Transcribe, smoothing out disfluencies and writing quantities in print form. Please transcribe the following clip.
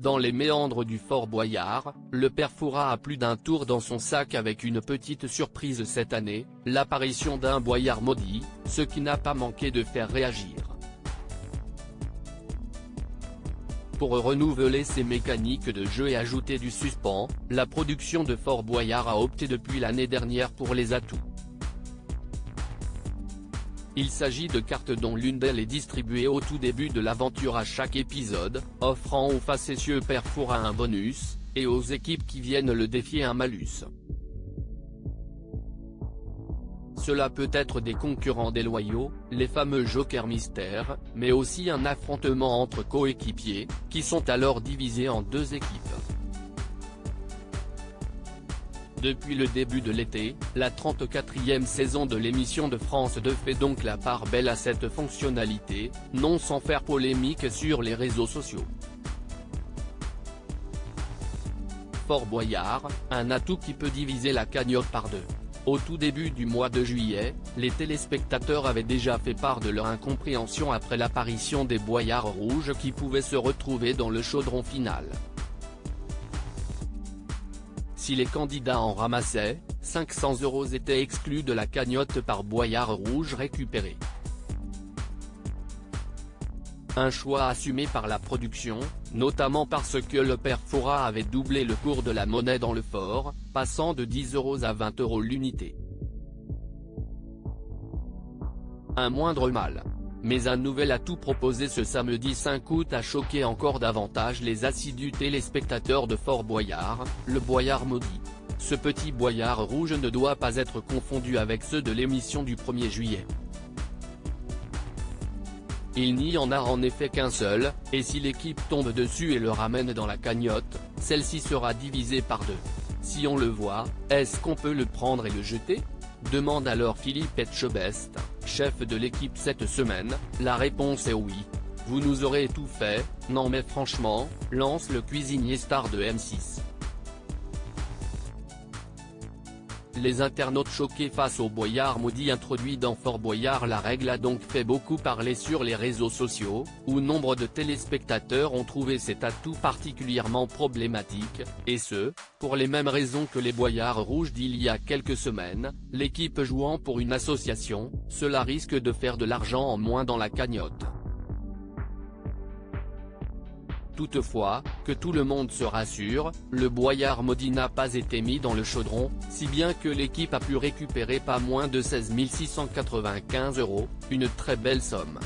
Dans les méandres du Fort Boyard, le père Fouras a plus d'un tour dans son sac avec une petite surprise cette année, l'apparition d'un boyard maudit, ce qui n'a pas manqué de faire réagir. Pour renouveler ses mécaniques de jeu et ajouter du suspens, la production de Fort Boyard a opté depuis l'année dernière pour les atouts. Il s'agit de cartes dont l'une d'elles est distribuée au tout début de l'aventure à chaque épisode, offrant au facétieux père Fouras un bonus, et aux équipes qui viennent le défier un malus. Cela peut être des concurrents déloyaux, les fameux jokers mystères, mais aussi un affrontement entre coéquipiers, qui sont alors divisés en deux équipes. Depuis le début de l'été, la 34e saison de l'émission de France 2 fait donc la part belle à cette fonctionnalité, non sans faire polémique sur les réseaux sociaux. Fort Boyard, un atout qui peut diviser la cagnotte par deux. Au tout début du mois de juillet, les téléspectateurs avaient déjà fait part de leur incompréhension après l'apparition des boyards rouges qui pouvaient se retrouver dans le chaudron final. Si les candidats en ramassaient, 500 € étaient exclus de la cagnotte par boyard rouge récupéré. Un choix assumé par la production, notamment parce que le père Fouras avait doublé le cours de la monnaie dans le fort, passant de 10 € à 20 € l'unité. Un moindre mal. Mais un nouvel atout proposé ce samedi 5 août a choqué encore davantage les assidus téléspectateurs de Fort Boyard, le boyard maudit. Ce petit boyard rouge ne doit pas être confondu avec ceux de l'émission du 1er juillet. Il n'y en a en effet qu'un seul, et si l'équipe tombe dessus et le ramène dans la cagnotte, celle-ci sera divisée par deux. Si on le voit, est-ce qu'on peut le prendre et le jeter ? Demande alors Philippe Etchebest, chef de l'équipe cette semaine. La réponse est oui. Vous nous aurez tout fait, non mais franchement, lance le cuisinier star de M6. Les internautes choqués face au boyard maudit introduit dans Fort Boyard. La règle a donc fait beaucoup parler sur les réseaux sociaux, où nombre de téléspectateurs ont trouvé cet atout particulièrement problématique, et ce, pour les mêmes raisons que les boyards rouges d'il y a quelques semaines, l'équipe jouant pour une association, cela risque de faire de l'argent en moins dans la cagnotte. Toutefois, que tout le monde se rassure, le boyard maudit n'a pas été mis dans le chaudron, si bien que l'équipe a pu récupérer pas moins de 16 695 €, une très belle somme.